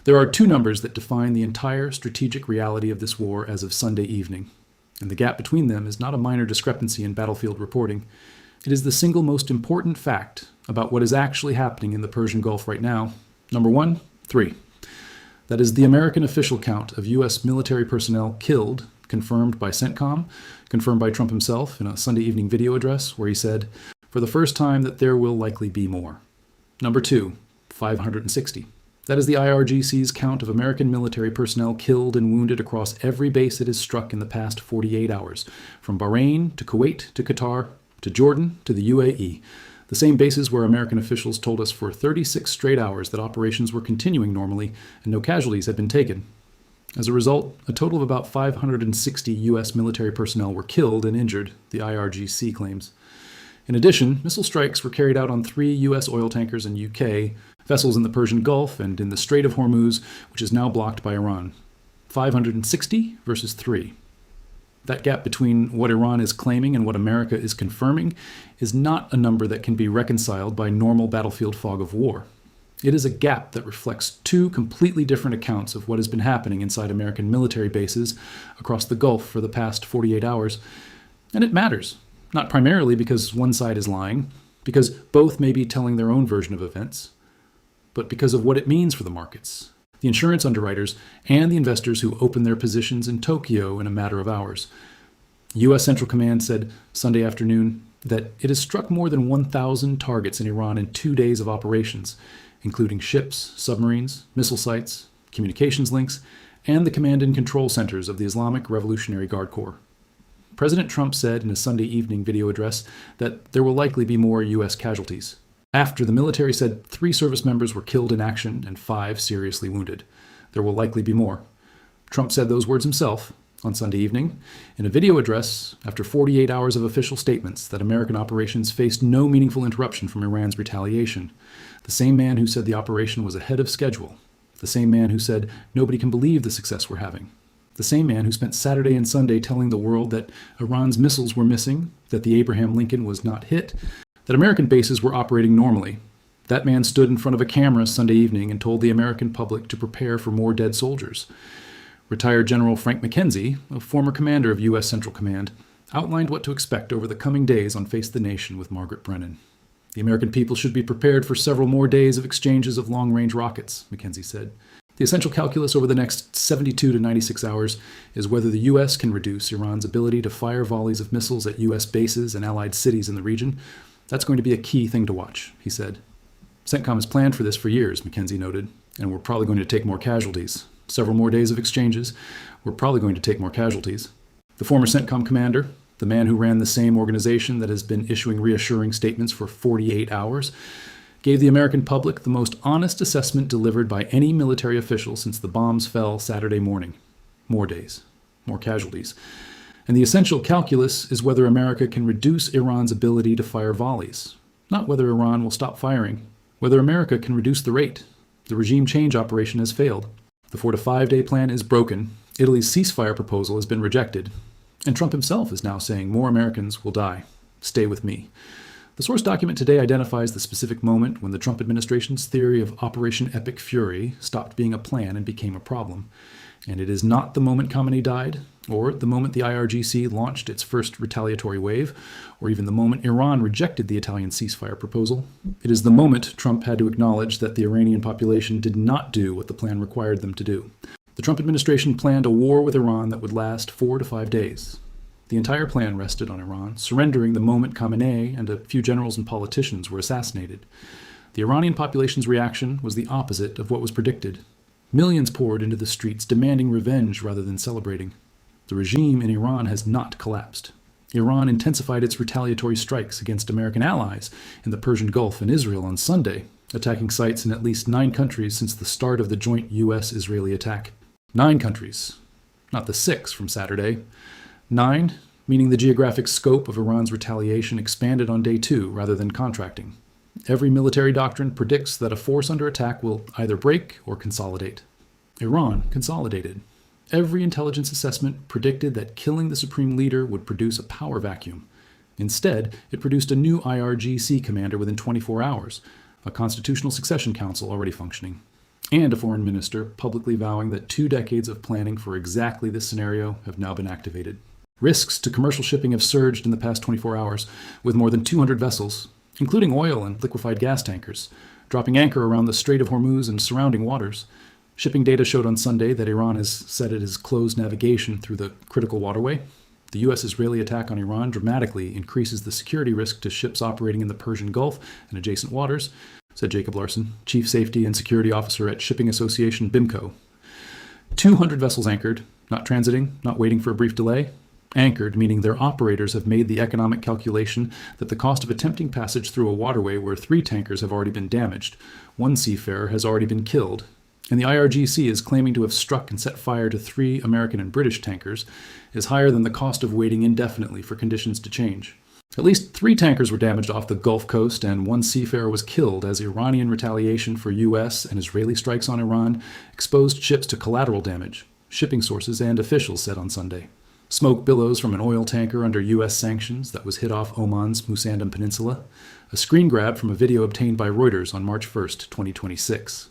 There are two numbers that define the entire strategic reality of this war as of Sunday evening, and the gap between them is not a minor discrepancy in battlefield reporting. It is the single most important fact about what is actually happening in the Persian Gulf right now. Number 1, 3. That is the American official count of U.S. military personnel killed, confirmed by CENTCOM, confirmed by Trump himself in a Sunday evening video address where he said, for the first time, that there will likely be more. Number 2, 560. That is the IRGC's count of American military personnel killed and wounded across every base it has struck in the past 48 hours, from Bahrain to Kuwait to Qatar to Jordan to the UAE. The same bases where American officials told us for 36 straight hours that operations were continuing normally and no casualties had been taken. As a result, a total of about 560 U.S. military personnel were killed and injured, the IRGC claims. In addition, missile strikes were carried out on 3 U.S. oil tankers and UK vessels in the Persian Gulf and in the Strait of Hormuz, which is now blocked by Iran. 560 versus 3. That gap between what Iran is claiming and what America is confirming is not a number that can be reconciled by normal battlefield fog of war. It is a gap that reflects two completely different accounts of what has been happening inside American military bases across the Gulf for the past 48 hours. And it matters, not primarily because one side is lying, because both may be telling their own version of events, but because of what it means for the markets, the insurance underwriters, and the investors who opened their positions in Tokyo in a matter of hours. U.S. Central Command said Sunday afternoon that it has struck more than 1,000 targets in Iran in 2 days of operations, including ships, submarines, missile sites, communications links, and the command and control centers of the Islamic Revolutionary Guard Corps. President Trump said in a Sunday evening video address that there will likely be more U.S. casualties, after the military said 3 service members were killed in action and 5 seriously wounded. There will likely be more. Trump said those words himself on Sunday evening in a video address after 48 hours of official statements that American operations faced no meaningful interruption from Iran's retaliation. The same man who said the operation was ahead of schedule. The same man who said nobody can believe the success we're having. The same man who spent Saturday and Sunday telling the world that Iran's missiles were missing, that the Abraham Lincoln was not hit, that American bases were operating normally. That man stood in front of a camera Sunday evening and told the American public to prepare for more dead soldiers. Retired General Frank McKenzie, a former commander of U.S. Central Command, outlined what to expect over the coming days on Face the Nation with Margaret Brennan. The American people should be prepared for several more days of exchanges of long-range rockets, McKenzie said. The essential calculus over the next 72 to 96 hours is whether the U.S. can reduce Iran's ability to fire volleys of missiles at U.S. bases and allied cities in the region. That's going to be a key thing to watch, he said. CENTCOM has planned for this for years, McKenzie noted, and we're probably going to take more casualties. Several more days of exchanges, we're probably going to take more casualties. The former CENTCOM commander, the man who ran the same organization that has been issuing reassuring statements for 48 hours, gave the American public the most honest assessment delivered by any military official since the bombs fell Saturday morning. More days, more casualties. And the essential calculus is whether America can reduce Iran's ability to fire volleys, not whether Iran will stop firing, whether America can reduce the rate. The regime change operation has failed. The 4 to 5 day plan is broken. Italy's ceasefire proposal has been rejected. And Trump himself is now saying more Americans will die. Stay with me. The source document today identifies the specific moment when the Trump administration's theory of Operation Epic Fury stopped being a plan and became a problem. And it is not the moment Khamenei died, or the moment the IRGC launched its first retaliatory wave, or even the moment Iran rejected the Italian ceasefire proposal. It is the moment Trump had to acknowledge that the Iranian population did not do what the plan required them to do. The Trump administration planned a war with Iran that would last 4 to 5 days. The entire plan rested on Iran surrendering the moment Khamenei and a few generals and politicians were assassinated. The Iranian population's reaction was the opposite of what was predicted. Millions poured into the streets demanding revenge rather than celebrating. The regime in Iran has not collapsed. Iran intensified its retaliatory strikes against American allies in the Persian Gulf and Israel on Sunday, attacking sites in at least 9 countries since the start of the joint U.S.-Israeli attack. 9 countries, not the 6 from Saturday. 9, meaning the geographic scope of Iran's retaliation expanded on day 2 rather than contracting. Every military doctrine predicts that a force under attack will either break or consolidate. Iran consolidated. Every intelligence assessment predicted that killing the supreme leader would produce a power vacuum. Instead, it produced a new IRGC commander within 24 hours, a constitutional succession council already functioning. and a foreign minister publicly vowing that 2 decades of planning for exactly this scenario have now been activated. Risks to commercial shipping have surged in the past 24 hours, with more than 200 vessels, including oil and liquefied gas tankers, dropping anchor around the Strait of Hormuz and surrounding waters. Shipping data showed on Sunday that Iran has said it has closed navigation through the critical waterway. The U.S.-Israeli attack on Iran dramatically increases the security risk to ships operating in the Persian Gulf and adjacent waters, said Jacob Larson, Chief Safety and Security Officer at Shipping Association BIMCO. 200 vessels anchored, not transiting, not waiting for a brief delay. Anchored, meaning their operators have made the economic calculation that the cost of attempting passage through a waterway where 3 tankers have already been damaged, 1 seafarer has already been killed, and the IRGC is claiming to have struck and set fire to 3 American and British tankers, is higher than the cost of waiting indefinitely for conditions to change. At least 3 tankers were damaged off the Gulf Coast, and 1 seafarer was killed as Iranian retaliation for U.S. and Israeli strikes on Iran exposed ships to collateral damage, shipping sources and officials said on Sunday. Smoke billows from an oil tanker under U.S. sanctions that was hit off Oman's Musandam Peninsula, a screen grab from a video obtained by Reuters on March 1, 2026.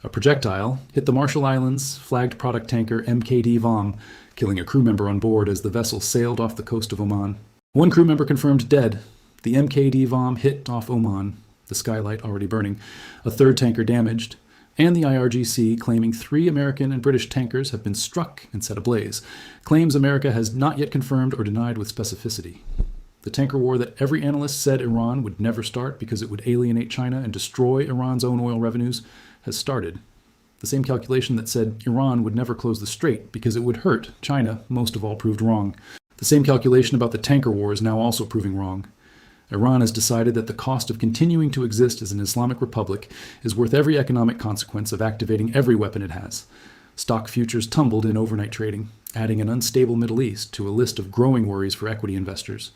A projectile hit the Marshall Islands flagged product tanker MKD Vom, killing a crew member on board as the vessel sailed off the coast of Oman. 1 crew member confirmed dead. The MKD Vom hit off Oman, the skylight already burning, a 3rd tanker damaged, and the IRGC claiming 3 American and British tankers have been struck and set ablaze, claims America has not yet confirmed or denied with specificity. The tanker war that every analyst said Iran would never start because it would alienate China and destroy Iran's own oil revenues has started. The same calculation that said Iran would never close the strait because it would hurt China most of all proved wrong. The same calculation about the tanker war is now also proving wrong. Iran has decided that the cost of continuing to exist as an Islamic republic is worth every economic consequence of activating every weapon it has. Stock futures tumbled in overnight trading, adding an unstable Middle East to a list of growing worries for equity investors.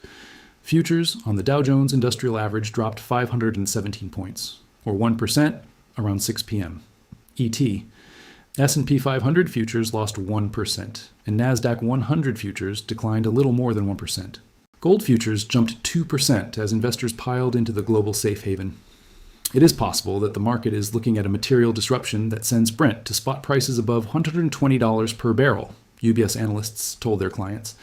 Futures on the Dow Jones Industrial Average dropped 517 points, or 1%, around 6 p.m. ET. S&P 500 futures lost 1%, and NASDAQ 100 futures declined a little more than 1%. Gold futures jumped 2% as investors piled into the global safe haven. It is possible that the market is looking at a material disruption that sends Brent to spot prices above $120 per barrel, UBS analysts told their clients.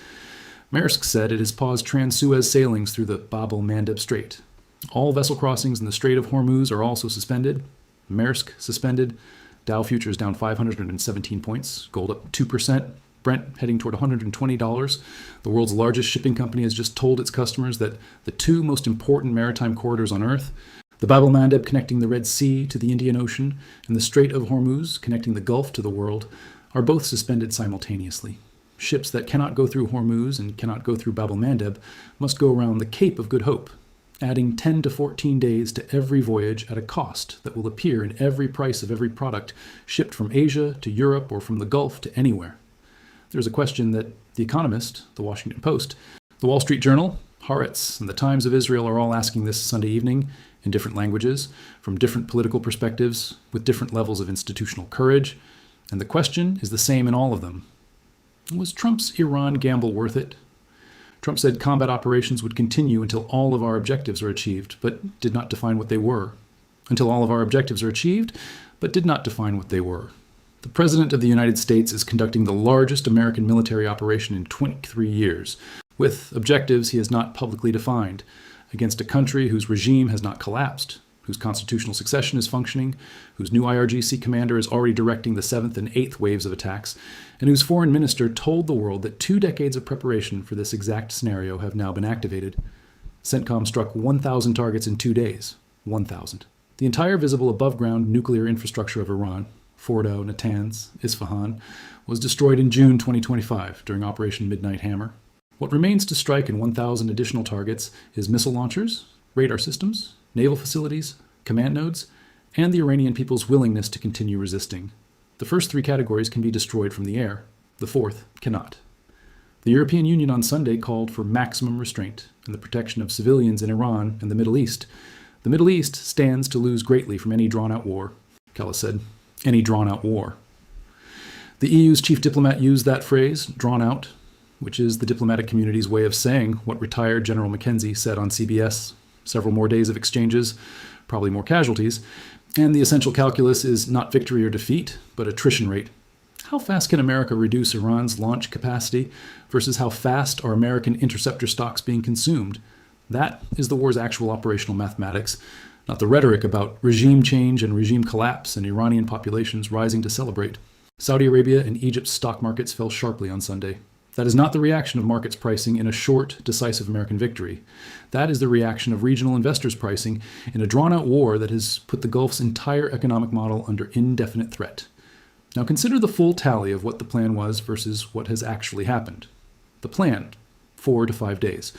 Maersk said it has paused Trans-Suez sailings through the Bab el-Mandeb Strait. All vessel crossings in the Strait of Hormuz are also suspended. Maersk suspended. Dow futures down 517 points, gold up 2%. Brent heading toward $120. The world's largest shipping company has just told its customers that the 2 most important maritime corridors on Earth, the Bab el-Mandeb connecting the Red Sea to the Indian Ocean and the Strait of Hormuz connecting the Gulf to the world, are both suspended simultaneously. Ships that cannot go through Hormuz and cannot go through Bab el-Mandeb must go around the Cape of Good Hope, adding 10 to 14 days to every voyage at a cost that will appear in every price of every product shipped from Asia to Europe or from the Gulf to anywhere. There's a question that The Economist, The Washington Post, The Wall Street Journal, Haaretz, and The Times of Israel are all asking this Sunday evening in different languages, from different political perspectives, with different levels of institutional courage, and the question is the same in all of them. Was Trump's Iran gamble worth it? Trump said combat operations would continue until all of our objectives are achieved, but did not define what they were. Until all of our objectives are achieved, but did not define what they were. The President of the United States is conducting the largest American military operation in 23 years, with objectives he has not publicly defined, against a country whose regime has not collapsed, whose constitutional succession is functioning, whose new IRGC commander is already directing the 7th and 8th waves of attacks, and whose foreign minister told the world that 2 decades of preparation for this exact scenario have now been activated. CENTCOM struck 1,000 targets in 2 days. 1,000. The entire visible above-ground nuclear infrastructure of Iran, Fordo, Natanz, Isfahan, was destroyed in June 2025 during Operation Midnight Hammer. What remains to strike in 1,000 additional targets is missile launchers, radar systems, naval facilities, command nodes, and the Iranian people's willingness to continue resisting. The first 3 categories can be destroyed from the air. The 4th cannot. The European Union on Sunday called for maximum restraint and the protection of civilians in Iran and the Middle East. The Middle East stands to lose greatly from any drawn-out war, Kellis said. Any drawn-out war. The EU's chief diplomat used that phrase, drawn out, which is the diplomatic community's way of saying what retired General McKenzie said on CBS. Several more days of exchanges, probably more casualties, And the essential calculus is not victory or defeat, but attrition rate. How fast can America reduce Iran's launch capacity versus how fast are American interceptor stocks being consumed? That is the war's actual operational mathematics, not the rhetoric about regime change and regime collapse and Iranian populations rising to celebrate. Saudi Arabia and Egypt's stock markets fell sharply on Sunday. That is not the reaction of markets pricing in a short, decisive American victory. That is the reaction of regional investors pricing in a drawn-out war that has put the Gulf's entire economic model under indefinite threat. Now consider the full tally of what the plan was versus what has actually happened. The plan, 4 to 5 days.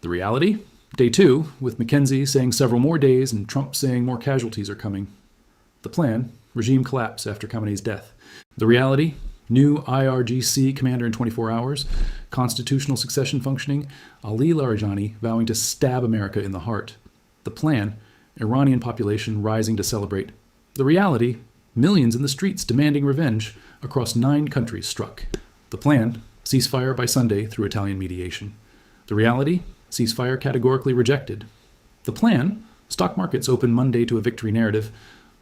The reality, day 2, with McKenzie saying several more days and Trump saying more casualties are coming. The plan, regime collapse after Khamenei's death. The reality, new IRGC commander in 24 hours, constitutional succession functioning, Ali Larijani vowing to stab America in the heart. The plan, Iranian population rising to celebrate. The reality, millions in the streets demanding revenge across 9 countries struck. The plan, ceasefire by Sunday through Italian mediation. The reality, ceasefire categorically rejected. The plan, stock markets open Monday to a victory narrative.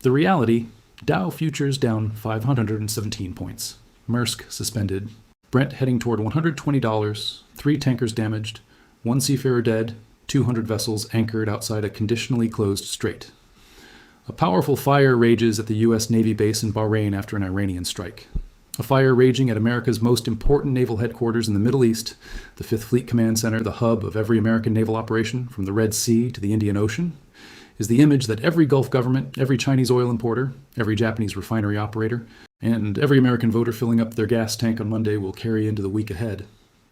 The reality, Dow futures down 517 points. Maersk suspended. Brent heading toward $120, 3 tankers damaged, 1 seafarer dead, 200 vessels anchored outside a conditionally closed strait. A powerful fire rages at the U.S. Navy base in Bahrain after an Iranian strike. A fire raging at America's most important naval headquarters in the Middle East, the 5th Fleet Command Center, the hub of every American naval operation from the Red Sea to the Indian Ocean, is the image that every Gulf government, every Chinese oil importer, every Japanese refinery operator, and every American voter filling up their gas tank on Monday will carry into the week ahead.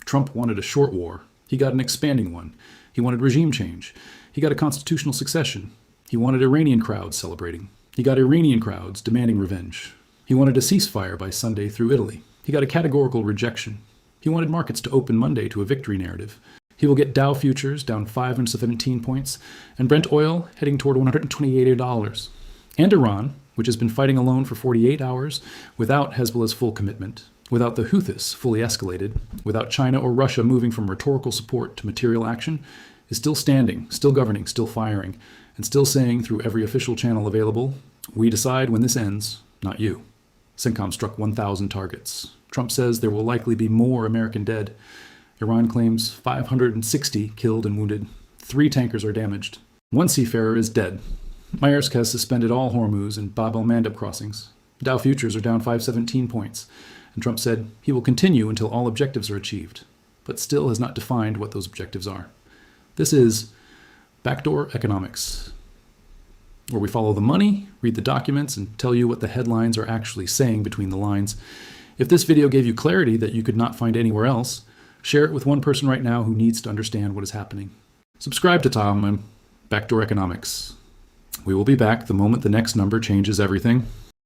Trump wanted a short war. He got an expanding one. He wanted regime change. He got a constitutional succession. He wanted Iranian crowds celebrating. He got Iranian crowds demanding revenge. He wanted a ceasefire by Sunday through Italy. He got a categorical rejection. He wanted markets to open Monday to a victory narrative. He will get Dow futures down 517 points, and Brent oil heading toward $128. And Iran, which has been fighting alone for 48 hours, without Hezbollah's full commitment, without the Houthis fully escalated, without China or Russia moving from rhetorical support to material action, is still standing, still governing, still firing, and still saying through every official channel available, "We decide when this ends, not you." CENTCOM struck 1,000 targets. Trump says there will likely be more American dead. Iran claims 560 killed and wounded. 3 tankers are damaged. 1 seafarer is dead. Maersk has suspended all Hormuz and Bab el-Mandeb crossings. Dow futures are down 517 points, and Trump said he will continue until all objectives are achieved, but still has not defined what those objectives are. This is backdoor economics, where we follow the money, read the documents, and tell you what the headlines are actually saying between the lines. If this video gave you clarity that you could not find anywhere else, share it with one person right now who needs to understand what is happening. Subscribe to Tom and Backdoor Economics. We will be back the moment the next number changes everything.